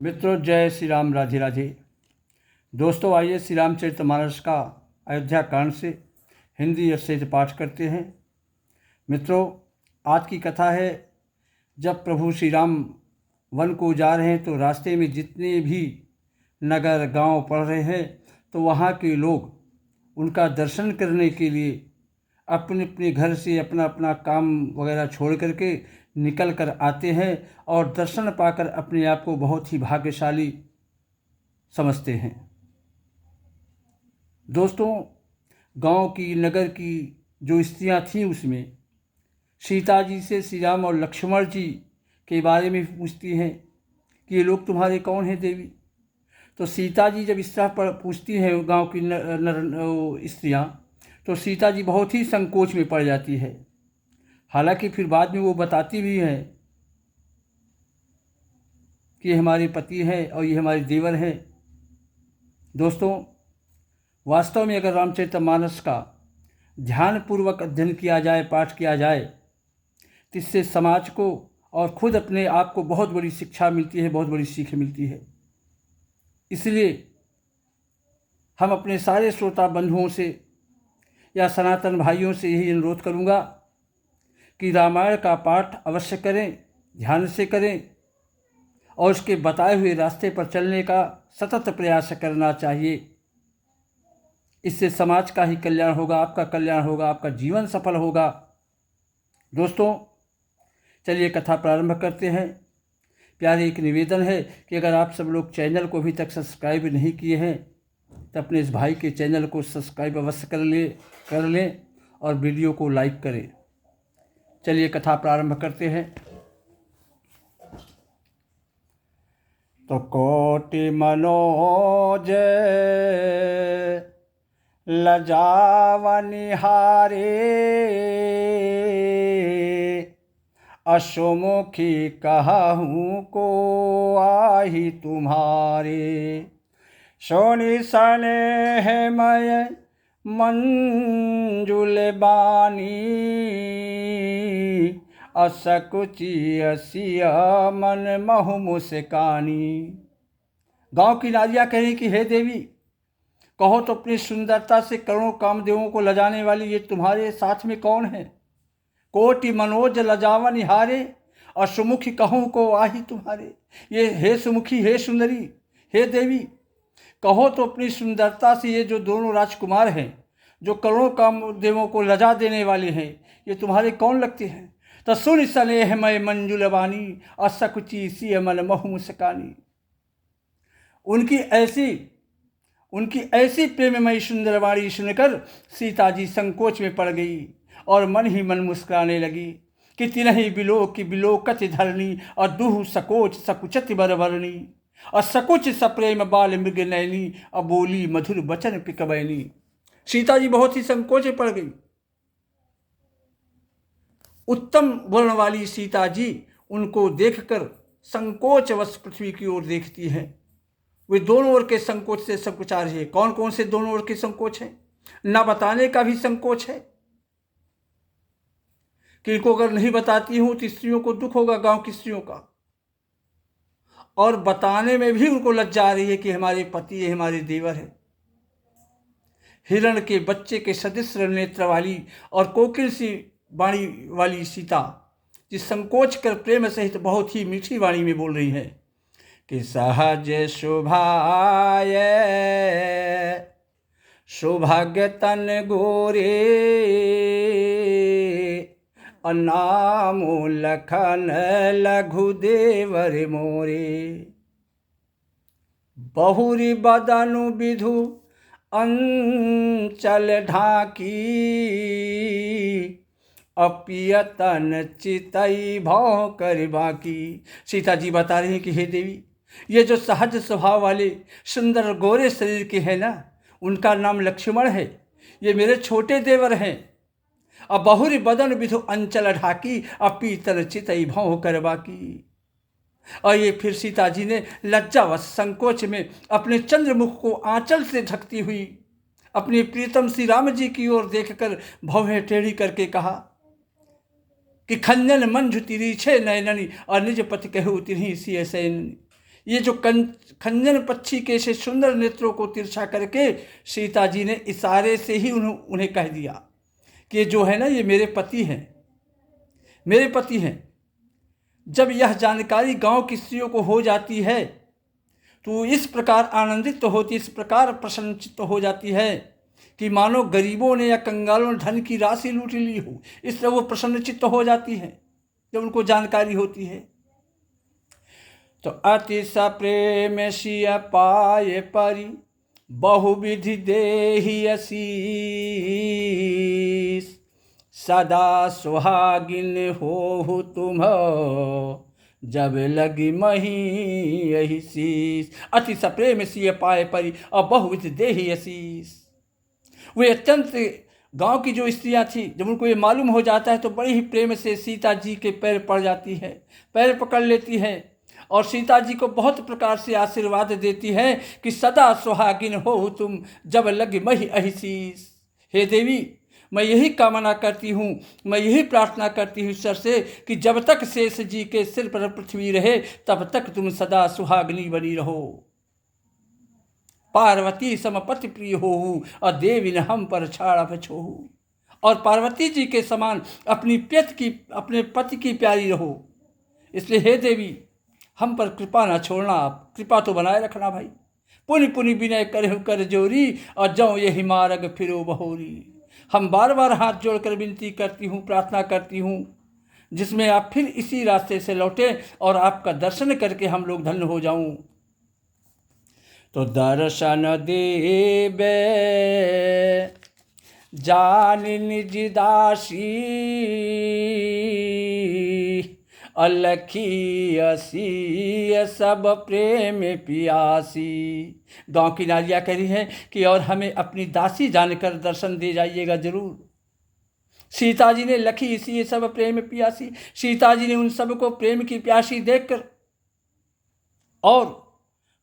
मित्रों, जय श्री राम, राधे राधे। दोस्तों, आइए श्री रामचरितमानस का अयोध्या कांड से हिंदी अक्षर पाठ करते हैं। मित्रों, आज की कथा है, जब प्रभु श्री राम वन को जा रहे हैं तो रास्ते में जितने भी नगर गांव पड़ रहे हैं तो वहाँ के लोग उनका दर्शन करने के लिए अपने अपने घर से अपना अपना काम वगैरह छोड़ करके निकल कर आते हैं और दर्शन पाकर अपने आप को बहुत ही भाग्यशाली समझते हैं। दोस्तों, गांव की नगर की जो स्त्रियां थीं उसमें सीता जी से श्री राम और लक्ष्मण जी के बारे में पूछती हैं कि ये लोग तुम्हारे कौन हैं देवी। तो सीता जी जब इस तरह पर पूछती हैं गांव की स्त्रियां, तो सीता जी बहुत ही संकोच में पड़ जाती है। हालांकि फिर बाद में वो बताती भी हैं कि ये हमारे पति हैं और ये हमारे देवर हैं। दोस्तों, वास्तव में अगर रामचरितमानस का ध्यानपूर्वक अध्ययन किया जाए, पाठ किया जाए, तो इससे समाज को और खुद अपने आप को बहुत बड़ी शिक्षा मिलती है, बहुत बड़ी सीख मिलती है। इसलिए हम अपने सारे श्रोता बंधुओं से या सनातन भाइयों से यही अनुरोध करूँगा कि रामायण का पाठ अवश्य करें, ध्यान से करें और उसके बताए हुए रास्ते पर चलने का सतत प्रयास करना चाहिए। इससे समाज का ही कल्याण होगा, आपका कल्याण होगा, आपका जीवन सफल होगा। दोस्तों, चलिए कथा प्रारंभ करते हैं। प्यारे, एक निवेदन है कि अगर आप सब लोग चैनल को अभी तक सब्सक्राइब नहीं किए हैं तो अपने इस भाई के चैनल को सब्सक्राइब अवश्य कर लें और वीडियो को लाइक करें। चलिए कथा प्रारंभ करते हैं। तो कोटि मनोज लजावनिहारे, अशुमुखी कहूँ को आही तुम्हारे। सोनी स्नेहमय मंजुल बानी, असकुची असिया मन महु मुस्कानी। गांव की नारियां कह रही कि हे देवी, कहो तो अपनी सुंदरता से करोड़ों कामदेवों को लजाने वाली ये तुम्हारे साथ में कौन है। कोटि मनोज लजावन निहारे, और सुमुखी कहूँ को आही तुम्हारे। ये हे सुमुखी, हे सुंदरी, हे देवी, कहो तो अपनी सुंदरता से ये जो दोनों राजकुमार हैं, जो करोड़ों कामदेवों को लजा देने वाले हैं, ये तुम्हारे कौन लगते हैं। तो सुन स्नेहमय मंजुल बानी, असकुची सी मन महु मुस्कानी। उनकी ऐसी प्रेममयी सुंदर वाणी सुनकर सीता जी संकोच में पड़ गई और मन ही मन मुस्कुराने लगी कि तिनहि बिलोक की बिलोकत धरणी, और दुह सकोच सकुचति बरबरणी, और सकुच सप्रेम बाल मृग नैनी, और बोली मधुर वचन पिकबैनी। सीता जी बहुत ही संकोच में पड़ गई। उत्तम वर्ण वाली सीता जी उनको देखकर संकोचवश पृथ्वी की ओर देखती हैं। वे दोनों ओर के संकोच से संकुचा रही है। कौन कौन से दोनों ओर के संकोच हैं? ना बताने का भी संकोच है कि इनको अगर नहीं बताती हूं तो स्त्रियों को दुख होगा, गांव की स्त्रियों का, और बताने में भी उनको लज्जा आ रही है कि हमारे पति है, हमारे देवर है। हिरण के बच्चे के सदृश नेत्र वाली और कोकिल सी वाणी वाली सीता जिस संकोच कर प्रेम सहित बहुत ही मीठी वाणी में बोल रही है कि सहज शोभाय सौभाग्य तन गोरे, नामो लखन लघु देवर मोरे। बहुरी बदनु विधु अंचल ढाकी, अपियतन चितई भौ कर बाकी। सीता जी बता रही हैं कि हे देवी, ये जो सहज स्वभाव वाले सुंदर गोरे शरीर के हैं ना, उनका नाम लक्ष्मण है। ये मेरे छोटे देवर हैं। अब बहुरी बदन विधु अंचल ढाकी, अपीतन चितई भौ कर बाकी। और ये फिर सीता जी ने लज्जावश संकोच में अपने चंद्रमुख को आंचल से ढकती हुई अपने प्रीतम श्री राम जी की ओर देखकर भौहें टेढ़ी करके कहा कि खंजन मंझु तिरी छे नयननी, और निज पति कहु तिन्ही सिय सैननी। ये जो खंजन पक्षी के से सुंदर नेत्रों को तिरछा करके सीता जी ने इशारे से ही उन्हें कह दिया कि ये जो है ना, ये मेरे पति हैं, मेरे पति हैं। जब यह जानकारी गांव की स्त्रियों को हो जाती है तो इस प्रकार आनंदित तो होती, इस प्रकार प्रसन्नचित्त हो जाती है कि मानो गरीबों ने या कंगालों ने धन की राशि लूट ली हो। इस तरह वो प्रसन्नचित्त हो जाती है जब उनको जानकारी होती है। तो अति सप्रेम सिय पाए परि बहुविधि देहि आशीष, सदा सुहागिन हो तुम जब लगी मही यही शीश। अति सप्रेम सिय पाए परि और बहुविधि देहि आशीष। वे अत्यंत गांव की जो स्त्रियां थी, जब उनको ये मालूम हो जाता है तो बड़े ही प्रेम से सीता जी के पैर पड़ जाती है, पैर पकड़ लेती है और सीता जी को बहुत प्रकार से आशीर्वाद देती है कि सदा सुहागिन हो तुम जब लग मही अहिशीष। हे देवी, मैं यही कामना करती हूँ, मैं यही प्रार्थना करती हूँ ईश्वर से कि जब तक शेष जी के सिर पर पृथ्वी रहे तब तक तुम सदा सुहागिनी बनी रहो। पार्वती समपति प्रिय हो और देवी न हम पर छाड़ा छोहू। और पार्वती जी के समान अपने पति की प्यारी रहो। इसलिए हे देवी, हम पर कृपा ना छोड़ना, आप कृपा तो बनाए रखना भाई। पुनि पुनि विनय करहु कर जोरी और जाऊँ यही मार्ग फिरो बहोरी। हम बार बार हाथ जोड़कर विनती करती हूँ, प्रार्थना करती हूँ, जिसमें आप फिर इसी रास्ते से लौटें और आपका दर्शन करके हम लोग धन्य हो जाऊं। तो दर्शन देबे जान निज दासी, अलखी असी सब प्रेम पियासी। गांव की नारियाँ कह रही हैं कि और हमें अपनी दासी जानकर दर्शन दे जाइएगा जरूर। सीता जी ने लखी इसी सब प्रेम पियासी, सीता जी ने उन सब को प्रेम की प्यासी देखकर और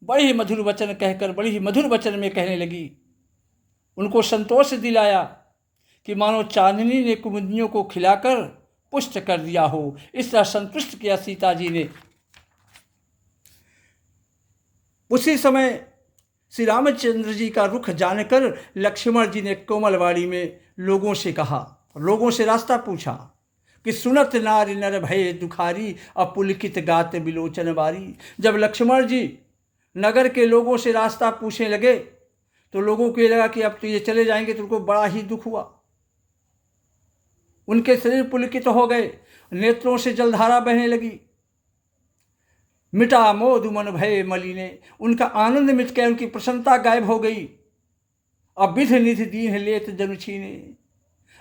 बड़े ही मधुर वचन कहकर, बड़ी ही मधुर वचन में कहने लगी, उनको संतोष दिलाया कि मानो चांदनी ने कुमुदियों को खिलाकर पुष्ट कर दिया हो। इस तरह संतुष्ट किया सीता जी ने। उसी समय श्री रामचंद्र जी का रुख जानकर लक्ष्मण जी ने कोमलवाड़ी में लोगों से कहा, लोगों से रास्ता पूछा कि सुनत नारी नर भय दुखारी अपुलकित गात बिलोचन बारी। जब लक्ष्मण जी नगर के लोगों से रास्ता पूछने लगे तो लोगों को ये लगा कि अब तो ये चले जाएंगे, तो उनको बड़ा ही दुख हुआ। उनके शरीर पुलकित हो गए, नेत्रों से जलधारा बहने लगी। मिटा मोद मन भय मलिने, उनका आनंद मिट गया, उनकी प्रसन्नता गायब हो गई। अब विध निधि दीन लेत जन छीने,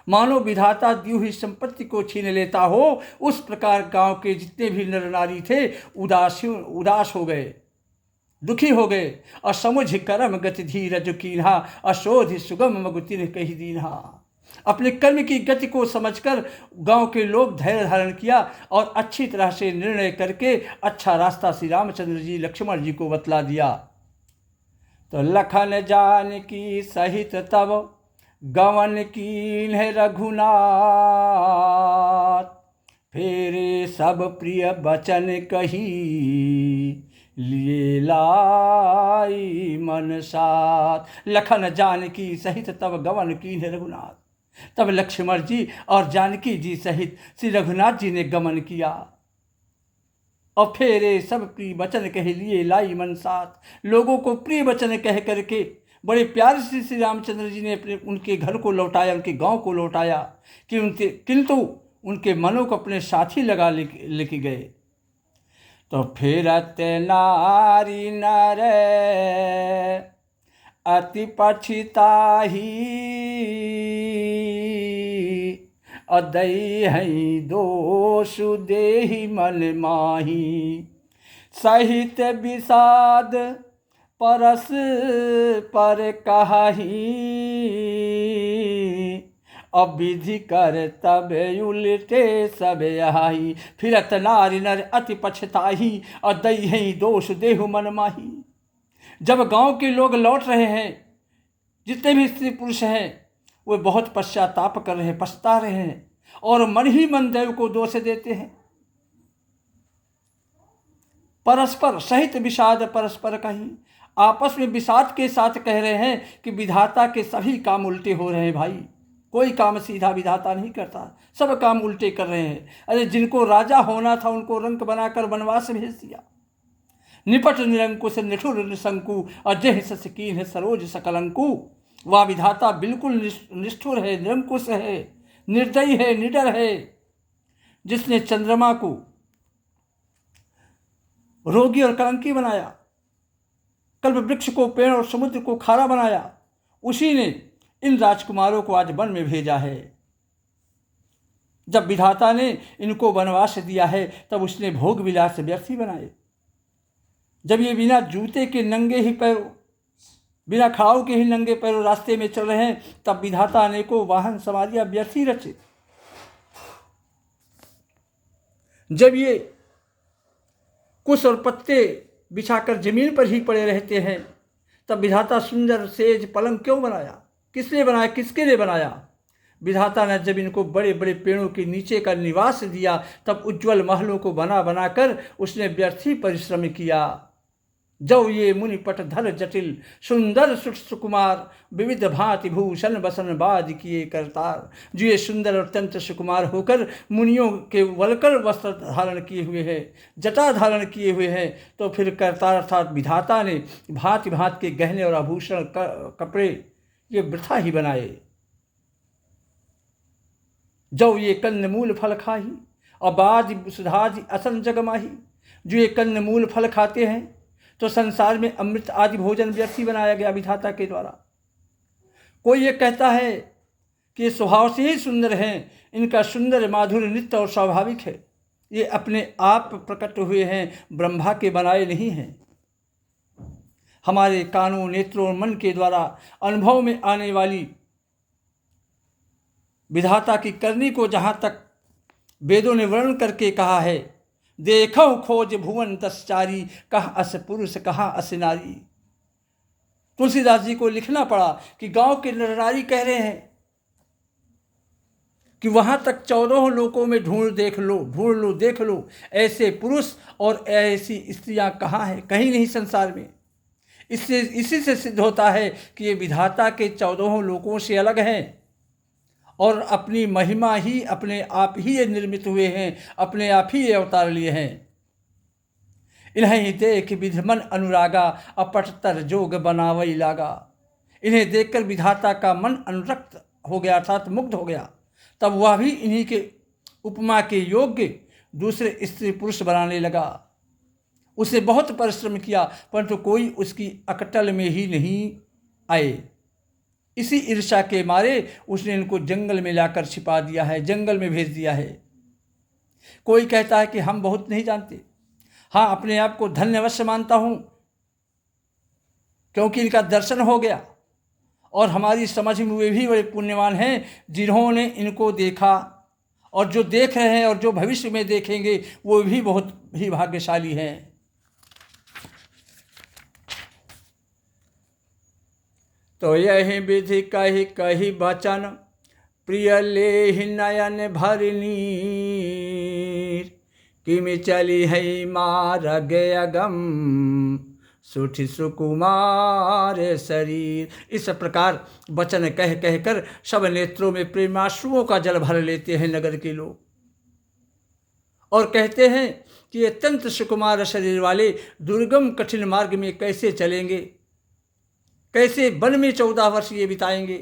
मानो विधाता दी हुई संपत्ति को छीन लेता हो, उस प्रकार गांव के जितने भी नर नारी थे उदास हो गए, दुखी हो गए। और समुझ करम गति धीरज कीन्हा, अशोध सुगम मगुतिन कही दीन्हा। अपने कर्म की गति को समझकर गांव के लोग धैर्य धारण किया और अच्छी तरह से निर्णय करके अच्छा रास्ता श्री रामचंद्र जी लक्ष्मण जी को बतला दिया। तो लखन जानकी सहित तब गवन कीन्ह रघुनाथ, फेरे सब प्रिय बचन कही लिए लाई मन साथ। लखन जानकी सहित तब गवन कीन्ह रघुनाथ, तब लक्ष्मण जी और जानकी जी सहित श्री रघुनाथ जी ने गमन किया और फेरे सब प्रिय वचन कह लिए लाई मन साथ। लोगों को प्रिय वचन कह करके बड़े प्यार से श्री रामचंद्र जी ने उनके घर को लौटाया, उनके गांव को लौटाया कि किंतु उनके मनों को अपने साथी लगा लेके गए। तो फेरत नारी नर अति पछिताही, अदई हई दोष देहि मन माही। सहित विषाद परस पर कहाही, अविधि कर तब उल्टे सब आई। फिरत नारी नर अति पछताही, अदई हई दोष देहु मन माही। जब गांव के लोग लौट रहे हैं, जितने भी स्त्री पुरुष हैं, वे बहुत पश्चाताप कर रहे हैं, पछता रहे हैं और मन ही मन देव को दोष देते हैं। परस्पर सहित विषाद परस्पर कहीं, आपस में विषाद के साथ कह रहे हैं कि विधाता के सभी काम उल्टे हो रहे हैं भाई, कोई काम सीधा विधाता नहीं करता, सब काम उल्टे कर रहे हैं। अरे जिनको राजा होना था उनको रंक बनाकर वनवास भेज दिया। निपट निरंकुश निठुर निशंकु अजह सकीन है सरोज सकलंकु। वह विधाता बिल्कुल निष्ठुर है, निरंकुश है, निर्दयी है, निडर है, जिसने चंद्रमा को रोगी और कलंकी बनाया, कल्प वृक्ष को पेड़ और समुद्र को खारा बनाया, उसी ने इन राजकुमारों को आज वन में भेजा है। जब विधाता ने इनको वनवास दिया है तब उसने भोग विलास व्यर्थी बनाए। जब ये बिना जूते के नंगे ही पैरों, बिना खड़ाऊ के ही नंगे पैरों रास्ते में चल रहे हैं, तब विधाता ने को वाहन सवारियां व्यर्थी रचे। जब ये कुश और पत्ते बिछाकर जमीन पर ही पड़े रहते हैं, तब विधाता सुंदर सेज पलंग क्यों बनाया? किसने बनाया, किसके लिए बनाया? विधाता ने जब इनको बड़े बड़े पेड़ों के नीचे का निवास दिया, तब उज्ज्वल महलों को बना बनाकर उसने व्यर्थी परिश्रम किया। जब ये मुनिपट धर जटिल सुंदर सुकुमार, विविध भांति भूषण बसन बाज किए करतार। जो ये सुंदर और अत्यंत सुकुमार होकर मुनियों के वलकर वस्त्र धारण किए हुए हैं, जटा धारण किए हुए हैं, तो फिर करतार अर्थात विधाता ने भांति भांति के गहने और आभूषण कपड़े ये वृथा ही बनाए। जो ये कंदमूल फल खाही और बाज सुधाज असन जगमाही। जो ये कंदमूल फल खाते हैं तो संसार में अमृत आदि भोजन व्यर्थी बनाया गया विधाता के द्वारा। कोई ये कहता है कि ये स्वभाव से ही सुंदर हैं, इनका सुंदर माधुर्य नित्य और स्वाभाविक है, ये अपने आप प्रकट हुए हैं, ब्रह्मा के बनाए नहीं हैं। हमारे कानों, नेत्रों और मन के द्वारा अनुभव में आने वाली विधाता की करनी को जहाँ तक वेदों ने वर्णन करके कहा है, देखो खोज भुवन तस्चारी, कहाँ अस पुरुष कहाँ अस नारी। तुलसीदास जी को लिखना पड़ा कि गांव के नरनारी कह रहे हैं कि वहां तक 14 लोकों में ढूंढ लो देख लो, ऐसे पुरुष और ऐसी स्त्रियां कहाँ हैं? कहीं नहीं संसार में। इसी से सिद्ध होता है कि ये विधाता के 14 लोकों से अलग हैं और अपनी महिमा ही अपने आप ही ये निर्मित हुए हैं, अपने आप ही ये अवतार लिए हैं। इन्हें देख विधि मन अनुरागा, अपटतर जोग बनावई लागा। इन्हें देखकर विधाता का मन अनुरक्त हो गया अर्थात मुग्ध हो गया। तब वह भी इन्हीं के उपमा के योग्य दूसरे स्त्री पुरुष बनाने लगा। उसे बहुत परिश्रम किया परंतु कोई उसकी अकटल में ही नहीं आए। इसी ईर्ष्या के मारे उसने इनको जंगल में लाकर छिपा दिया है, जंगल में भेज दिया है। कोई कहता है कि हम बहुत नहीं जानते। हाँ, अपने आप को धन्य अवश्य मानता हूँ क्योंकि इनका दर्शन हो गया और हमारी समझ में वे भी बड़े पुण्यवान हैं जिन्होंने इनको देखा, और जो देख रहे हैं और जो भविष्य में देखेंगे वो भी बहुत ही भाग्यशाली हैं। तो यही विधि कही कही बचन, प्रिय ले नयन भर नीर। किमि चली है मार्ग अगम, सुठ सुकुमार शरीर। इस प्रकार वचन कह कहकर सब नेत्रों में प्रेमाश्रुओं का जल भर लेते हैं नगर के लोग, और कहते हैं कि अत्यंत सुकुमार शरीर वाले दुर्गम कठिन मार्ग में कैसे चलेंगे, कैसे वन में 14 वर्ष ये बिताएंगे।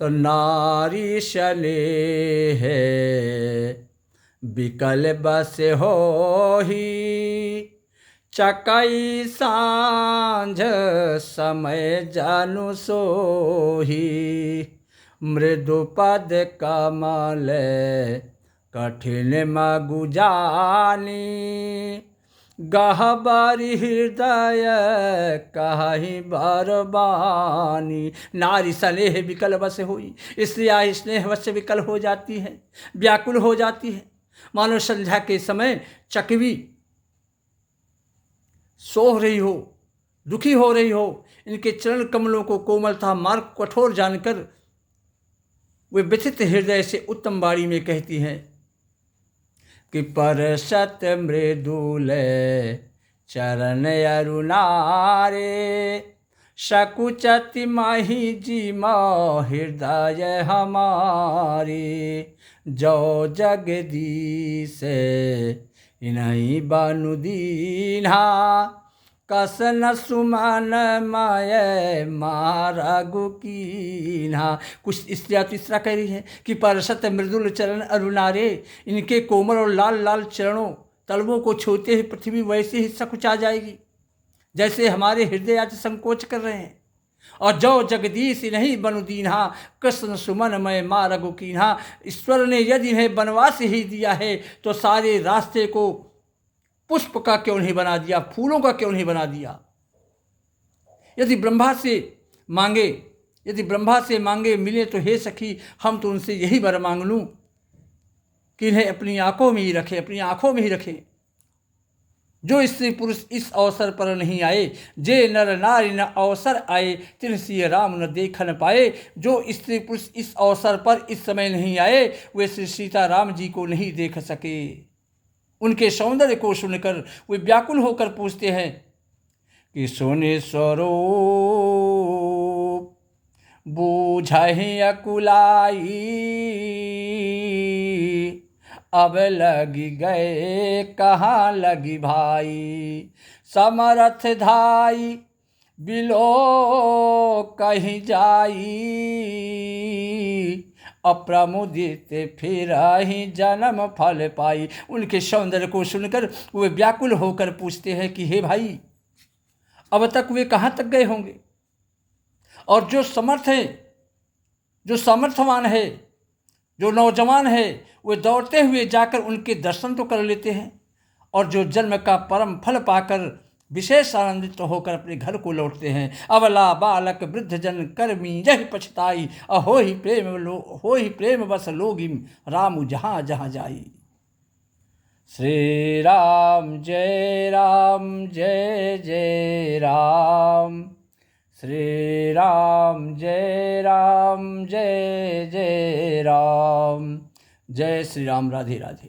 तो नारी शले है विकल बस हो ही, चकई सांझ समय जानु सोही। मृदु पद कमल कठिन मगु जानी, गहबरी हृदय कहीं बरबानी। नारी स्नेह विकल बस हुई, स्त्रियाँ स्नेह वश विकल हो जाती है, व्याकुल हो जाती है। मानो संध्या के समय चकवी सोह रही हो, दुखी हो रही हो। इनके चरण कमलों को कोमलता, मार्ग कठोर जानकर वे व्यथित हृदय से उत्तम वाणी में कहती हैं, कि परसत मृदुल चरण अरुणारे, सकुचति मही जिम हृदय हमारे। जो जगदीश इन्हीं बनु दीन्हा, कसन सुमन मय मारगु कीन्हा। कुछ स्त्रियाँ तो इस तरह कह रही है कि परसत मृदुल चरण अरुणारे, इनके कोमल और लाल लाल चरणों तलवों को छूते ही पृथ्वी वैसे ही सकुचा जाएगी जैसे हमारे हृदय आज संकोच कर रहे हैं। और जो जगदीश नहीं बनु दीन्हा, कृष्ण सुमन मय मारगु कीन्हा। ईश्वर ने यदि इन्हें वनवास ही दिया है तो सारे रास्ते को पुष्प का क्यों नहीं बना दिया, फूलों का क्यों नहीं बना दिया। यदि ब्रह्मा से मांगे मिले तो हे सखी, हम तो उनसे यही वर मांग लूँ कि इन्हें अपनी आंखों में ही रखें। जो स्त्री पुरुष इस अवसर पर नहीं आए, जे नर नारी न अवसर आए, तिन सिय राम न देखन पाए। जो स्त्री पुरुष इस अवसर पर इस समय नहीं आए, वे श्री सीता राम जी को नहीं देख सके। उनके सौंदर्य को सुनकर वे व्याकुल होकर पूछते हैं कि सोने स्वरूप बूझहि अकुलाई, अब लगी गए कहाँ लगी भाई। समरथ धाई बिलो कहीं जाई, अप्रमुदित फिर ही जन्म फल पाई। उनके सौंदर्य को सुनकर वे व्याकुल होकर पूछते हैं कि हे भाई, अब तक वे कहाँ तक गए होंगे। और जो समर्थ है, जो सामर्थ्यवान है, जो नौजवान है, वे दौड़ते हुए जाकर उनके दर्शन तो कर लेते हैं, और जो जन्म का परम फल पाकर विशेष आनंदित होकर अपने घर को लौटते हैं। अबला बालक वृद्ध जन कर्मी यही पछताई, हो ही प्रेम बस लोगी राम जहाँ जहाँ जाई। श्री राम जय जय राम, श्री राम जय जय राम। जय श्री राम। राधे राधे।